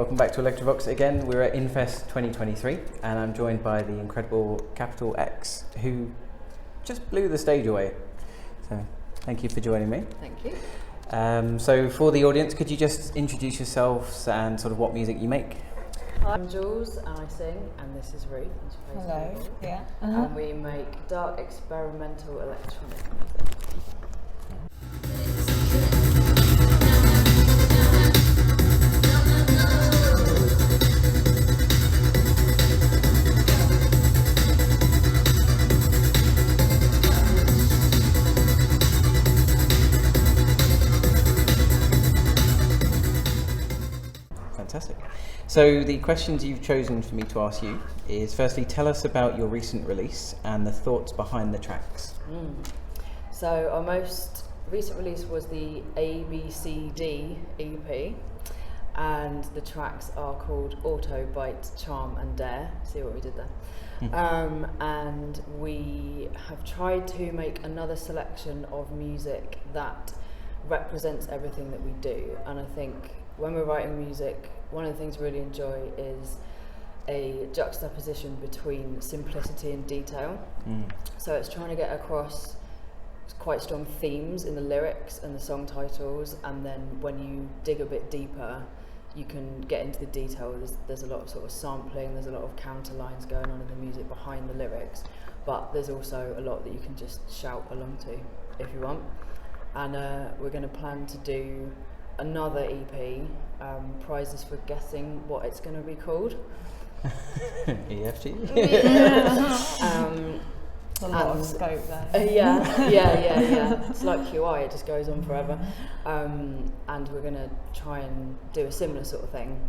welcome back to Elektro again. We're at Infest 2023 and I'm joined by the incredible Capital X, who just blew the stage away. So thank you for joining me. Thank you. So for the audience, could you just introduce yourselves and sort of what music you make? I'm Jules and I sing, and this is Ruth. Hello. Yeah. And we make dark experimental electronic music. Fantastic. So the questions you've chosen for me to ask you is, firstly, tell us about your recent release and the thoughts behind the tracks. So our most recent release was the ABCD EP, and the tracks are called Auto, Bite, Charm and Dare. See what we did there? And we have tried to make another selection of music that represents everything that we do, and I think when we're writing music, one of the things we really enjoy is a juxtaposition between simplicity and detail. So it's trying to get across quite strong themes in the lyrics and the song titles, and then when you dig a bit deeper, you can get into the detail. There's a lot of sort of sampling, there's a lot of counter lines going on in the music behind the lyrics, but there's also a lot that you can just shout along to if you want. And we're going to plan to do another EP, prizes for guessing what it's going to be called. EFG? A lot of scope there. Yeah. It's like QI, it just goes on forever. And we're going to try and do a similar sort of thing,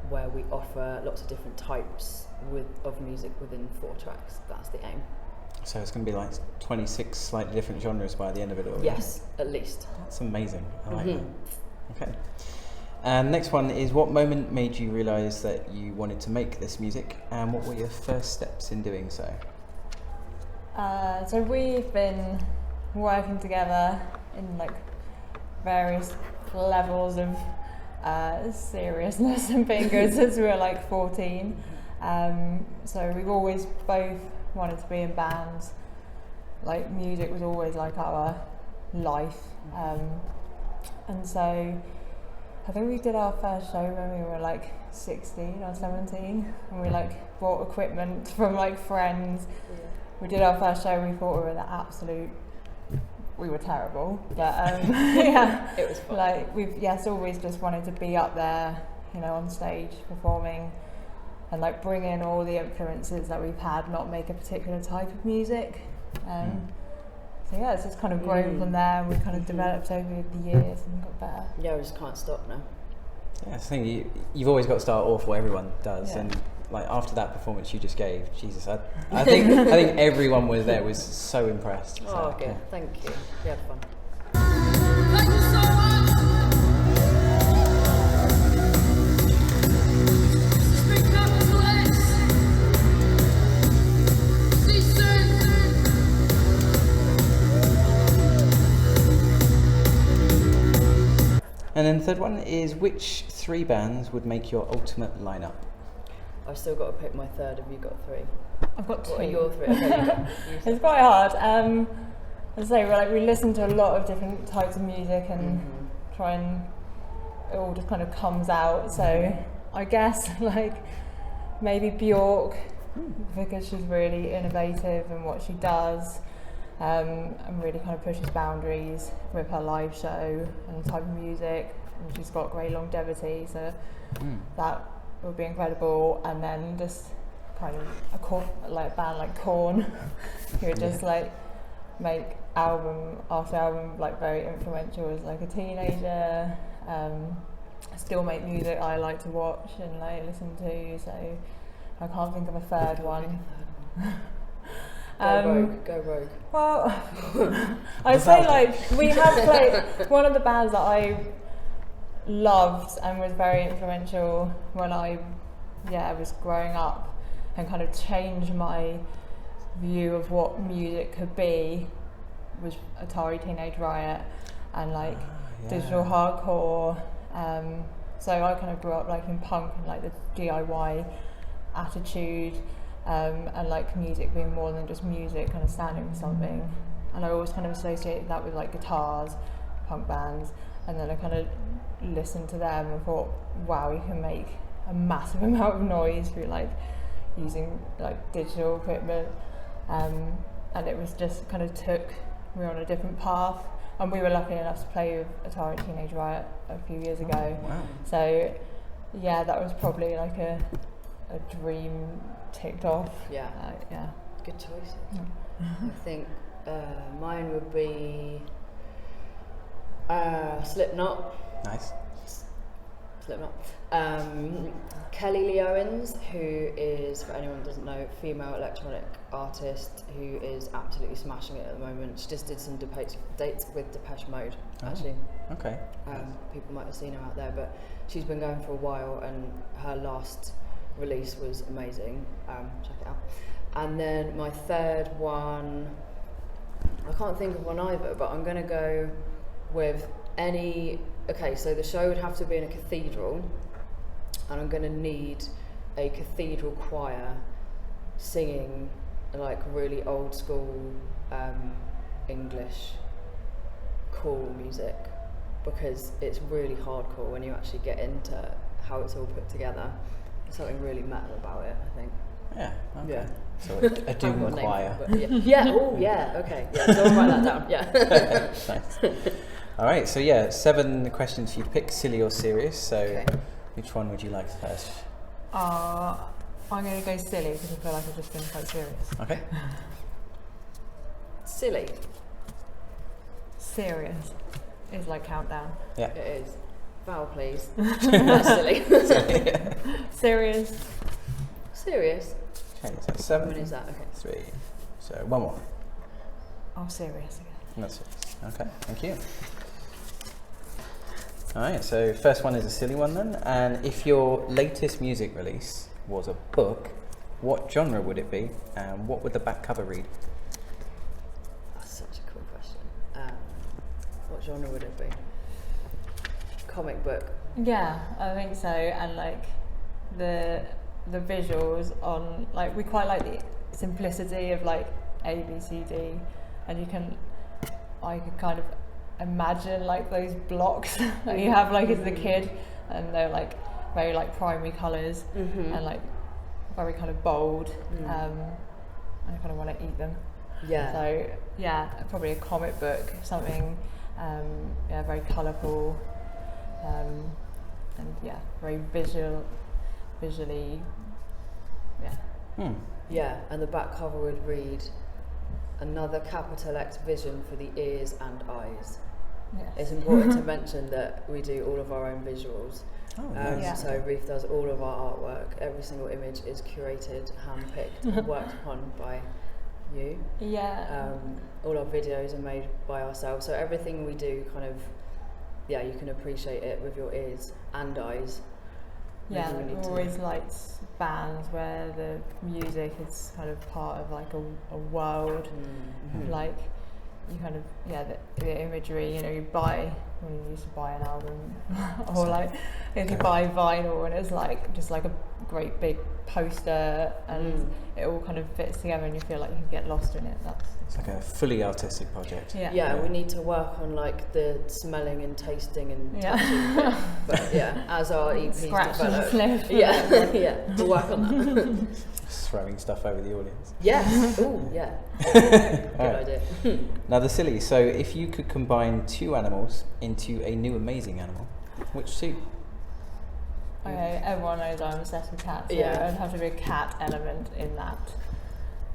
where we offer lots of different types of music within 4 tracks. That's the aim. So it's going to be like 26 slightly different genres by the end of it all? Yes, at least. That's amazing. I like that. Okay. And next one is, what moment made you realise that you wanted to make this music, and what were your first steps in doing so? So we've been working together in like various levels of seriousness and being good since we were like 14. So we've always both wanted to be in bands. Like music was always like our life, and so I think we did our first show when we were like 16 or 17, and we like bought equipment from like friends. We did our first show, we thought we were terrible, but yeah, it was fun. Like we've always just wanted to be up there, you know, on stage performing, and like bring in all the influences that we've had, not make a particular type of music. So yeah, it's just kind of grown from there, and we kind of developed over the years and got better. Yeah, we just can't stop now. Yeah, I think you've always got to start off what everyone does, and like after that performance you just gave, Jesus, I think everyone was so impressed. Oh, good, thank you. We had fun. Thank you so much. This has been Capital X. See you soon. And then the third one is, which 3 bands would make your ultimate lineup? I've still got to pick my third. Have you got 3? I've got 2. What are your 3? Okay, It's quite hard. As I say, we listen to a lot of different types of music and try and it all just kind of comes out. So I guess like maybe Bjork, because she's really innovative in what she does, and really kind of pushes boundaries with her live show and the type of music, and she's got great longevity, so that would be incredible. And then just kind of a band like Korn, who would just like make album after album, like very influential as like a teenager. Still make music I like to watch and like listen to, so I can't think of a third one. Go rogue. Well, I'd say like we have played one of the bands that I loved and was very influential when I was growing up, and kind of changed my view of what music could be, was Atari Teenage Riot and like digital hardcore, So I kind of grew up like in punk and like the DIY attitude, and like music being more than just music, kind of standing for something. And I always kind of associated that with like guitars, punk bands, and then I kind of listened to them and thought, wow, you can make a massive amount of noise through like using like digital equipment, and it was just kind of we were on a different path. And we were lucky enough to play with Atari Teenage Riot a few years ago. Wow. So yeah, that was probably like a dream ticked off. Yeah. Yeah. Good choices. I think mine would be Slipknot. Nice. Slipknot. Kelly Lee Owens, who is, for anyone who doesn't know, female electronic artist who is absolutely smashing it at the moment. She just did some dates with Depeche Mode, actually. Okay. People might have seen her out there, but she's been going for a while, and her last release was amazing. Check it out. And then my third one, I can't think of one either, but I'm going to go with any. Okay, so the show would have to be in a cathedral, and I'm going to need a cathedral choir singing like really old school English cool music, because it's really hardcore when you actually get into how it's all put together. There's something really metal about it, I think. Yeah. Okay. Yeah. So a doom choir. Yeah. Oh, yeah. Okay. Yeah. So I'll write that down. Yeah. Nice. All right. So yeah, 7 questions you'd pick, silly or serious. So Okay. which one would you like first? I'm going to go silly because I feel like I've just been quite serious. Okay. Silly. Serious is like countdown. Yeah. It is. Vowel, please. That's silly. Serious. Serious. Okay. So 7. When is that? Okay. 3. So one more. Oh, serious again. That's it. Okay. Thank you. All right. So first one is a silly one then. And if your latest music release was a book, what genre would it be, and what would the back cover read? That's such a cool question. What genre would it be? Comic book. Yeah, I think so. And like the visuals on, like, we quite like the simplicity of like A, B, C, D, and I could kind of imagine like those blocks that you have like as a kid, and they're like very like primary colours and like very kind of bold, and I kind of want to eat them. Yeah. So yeah, probably a comic book, something very colourful, and yeah, very visually, yeah. Yeah, and the back cover would read, "Another capital X vision for the ears and eyes." Yes. It's important to mention that we do all of our own visuals. Oh, nice. Yeah. So Ruth does all of our artwork. Every single image is curated, handpicked, and worked upon by you. Yeah. All our videos are made by ourselves. So everything we do kind of, yeah, you can appreciate it with your ears and eyes. Yeah, Maybe we need I've to- always liked bands where the music is kind of part of like a world, like you kind of, the imagery, you know, you buy, when you used to buy an album, or like if you buy vinyl and it's like just like a great big poster and it all kind of fits together and you feel like you can get lost in it. It's like a fully artistic project. Yeah, we need to work on like the smelling and tasting and touching bit. But yeah, as our EPs Scratch and develop. sniff. Yeah, we'll work on that. Throwing stuff over the audience. Yes. Ooh, yeah. Good idea. Now the silly. So if you could combine 2 animals into a new amazing animal, which 2? Okay, everyone knows I'm obsessed with cats, so Yeah. there'd have to be a cat element in that.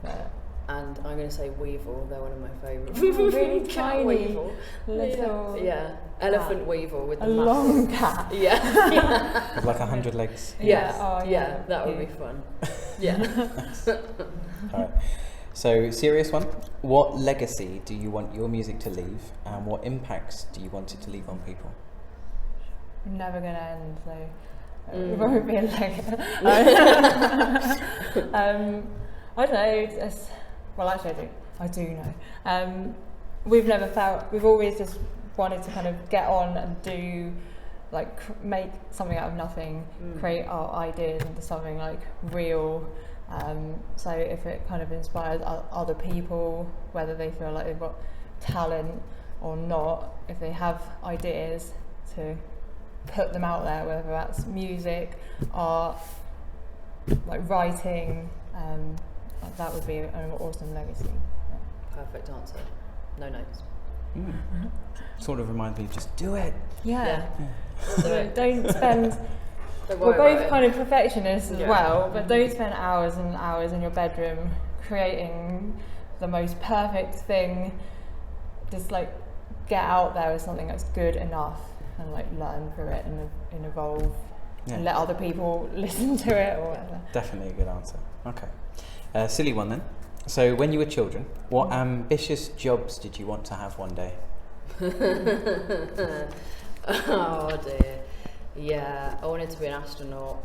But And I'm going to say weevil. They're one of my favourites. really Cat tiny, weevil. little, Yeah. Elephant weevil with a the long cat. Yeah. With like 100 legs. Yes. Oh, yeah. That would be cute. fun. Yeah. All right. So serious one. What legacy do you want your music to leave, and what impacts do you want it to leave on people? Never gonna end, so it won't be a leg. I don't know. Well, actually, I do know. We've never felt. We've always just wanted to kind of get on and do like make something out of nothing, create our ideas into something like real. So if it kind of inspires other people, whether they feel like they've got talent or not, if they have ideas, to put them out there, whether that's music, art, like writing, that would be an awesome legacy. Perfect answer. No notes. Sort of reminds me, just do it. Yeah. Do So it. don't spend. Don't We're worry both about kind of perfectionists as Yeah. well, but don't spend hours and hours in your bedroom creating the most perfect thing. Just like get out there with something that's good enough and like learn through it and evolve and let other people listen to it or whatever. Definitely a good answer. Okay. Silly one then. So when you were children, what ambitious jobs did you want to have one day? Oh dear. Yeah, I wanted to be an astronaut,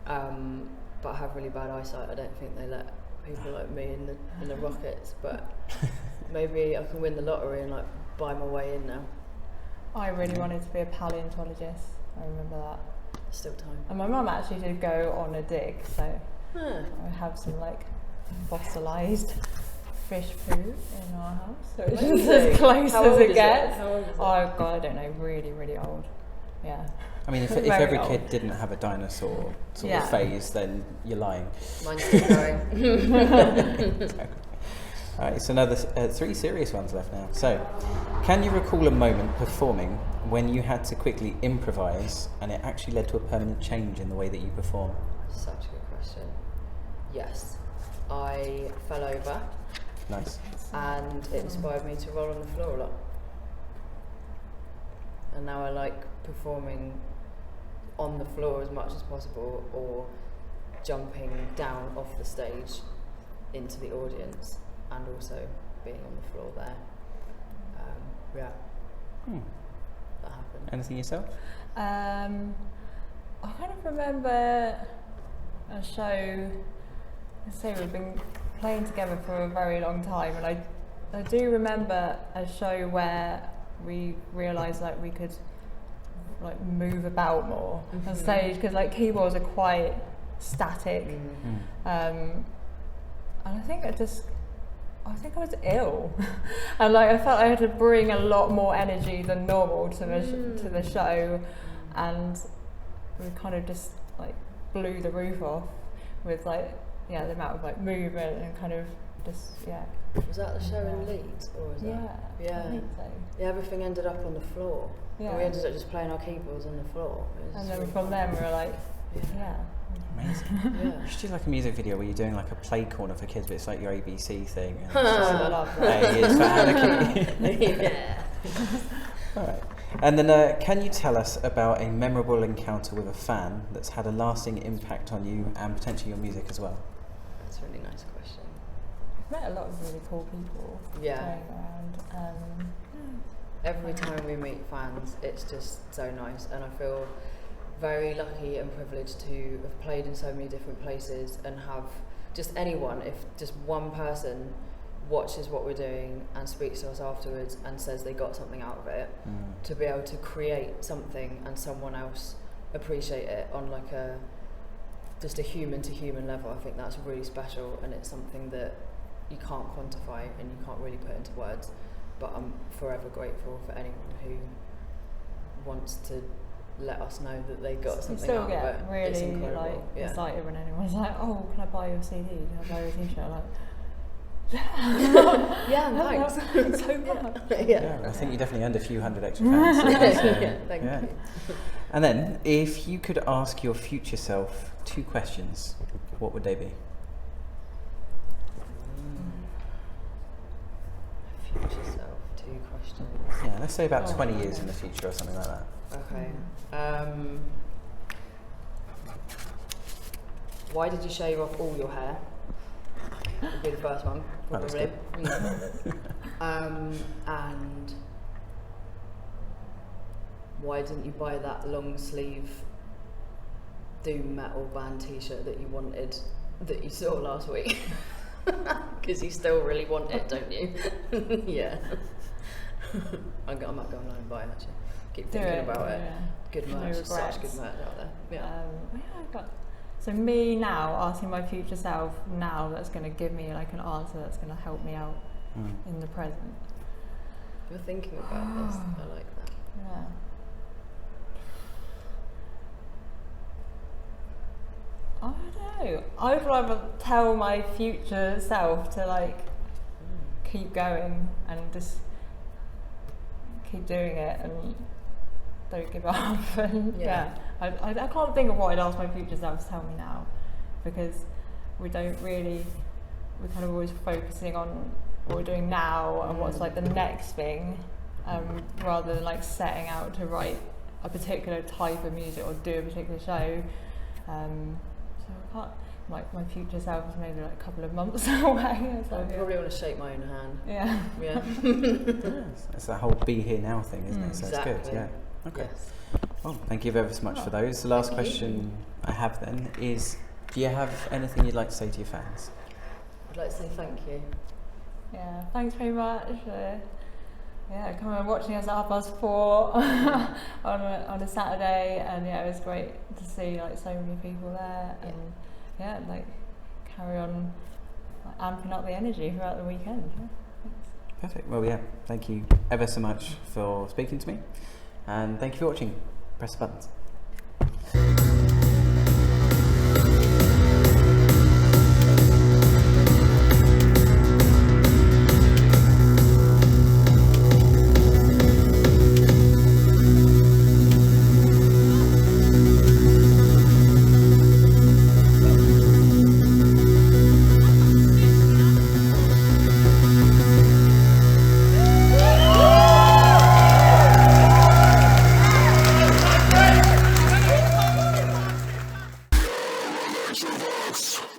but I have really bad eyesight. I don't think they let people like me in the rockets, but maybe I can win the lottery and like buy my way in now. I really wanted to be a paleontologist. I remember that. Still time. And my mum actually did go on a dig, so Huh. I have some like fossilised fish poo in our house. So it's just Amazing. as close How as old it is gets. How old is it? Oh god, I don't know, really, really old. Yeah. I mean, if Very every old. kid didn't have a dinosaur sort Yeah. of phase, then you're lying. Mine's still going. All right, so another 3 serious ones left now. So, can you recall a moment performing when you had to quickly improvise and it actually led to a permanent change in the way that you perform? Such a good question. Yes, I fell over Nice. and it inspired me to roll on the floor a lot. And now I like performing on the floor as much as possible, or jumping down off the stage into the audience, and also being on the floor there. Yeah, that happened. Anything yourself? I kind of remember a show. Let's say we've been playing together for a very long time, and I do remember a show where we realised like we could like move about more on stage, because like keyboards are quite static. And I think I was ill, and like I felt I had to bring a lot more energy than normal to the show, and we kind of just like blew the roof off with like the amount of like movement and kind of just Was that the show in Leeds, or was yeah that? Yeah. I think so. Yeah, everything ended up on the floor. Yeah. And we ended up just playing our keyboards on the floor. It was And then really from fun. then we were like Yeah. Amazing. Yeah. You should do like a music video where you're doing like a play corner for kids, but it's like your ABC thing. And it's I just like, love that. hey, it's for Anarchy. Yeah. All right. And then can you tell us about a memorable encounter with a fan that's had a lasting impact on you and potentially your music as well? That's a really nice question. I've met a lot of really cool people Yeah. going around. Every time we meet fans, it's just so nice, and I feel very lucky and privileged to have played in so many different places and have just anyone, if just one person watches what we're doing and speaks to us afterwards and says they got something out of it, to be able to create something and someone else appreciate it on like just a human to human level. I think that's really special, and it's something that you can't quantify and you can't really put into words. But I'm forever grateful for anyone who wants to let us know that they got You something still out of get it. It's really incredible. like Yeah. excited when anyone's like, "Oh, can I buy your CD? Can I buy your T-shirt?" Like, Yeah, thanks. so much. Yeah, I think you definitely earned a few hundred extra fans. So that's, Yeah, thank you. And then, if you could ask your future self 2 questions, what would they be? Future self, 2 questions. Yeah, let's say about Oh, 20 years okay. in the future or something like that. Okay. Why did you shave off all your hair? Would be the first one, That was probably. And why didn't you buy that long sleeve doom metal band T-shirt that you wanted, that you saw last week? Because you still really want it, don't you? Yeah. I might go online and buy it actually. keep do thinking it. about it. Yeah. Good No merch, there's such regrets. good merch out there. Yeah. So me now, asking my future self now, that's going to give me like an answer that's going to help me out in the present. You're thinking about this. I like that. Yeah. I don't know. I'd rather tell my future self to like keep going and just keep doing it and don't give up. And I can't think of what I'd ask my future self to tell me now, because we're kind of always focusing on what we're doing now and what's like the next thing, rather than like setting out to write a particular type of music or do a particular show. So I can't, like my future self is maybe like a couple of months away. So, I probably want to shake my own hand. Yeah. Yeah. It's that whole be here now thing, isn't it? So Exactly. it's good, yeah. Okay. Yes. Well, thank you ever so much for those. The last Thank you. question I have then is, do you have anything you'd like to say to your fans? I'd like to say thank you. Yeah, thanks very much for coming and watching us at 4:30 on a Saturday, and it was great to see like so many people there, and like carry on like, amping up the energy throughout the weekend. Yeah, thanks. Perfect. Well, yeah, thank you ever so much for speaking to me, and thank you for watching. Press the buttons. It's your box.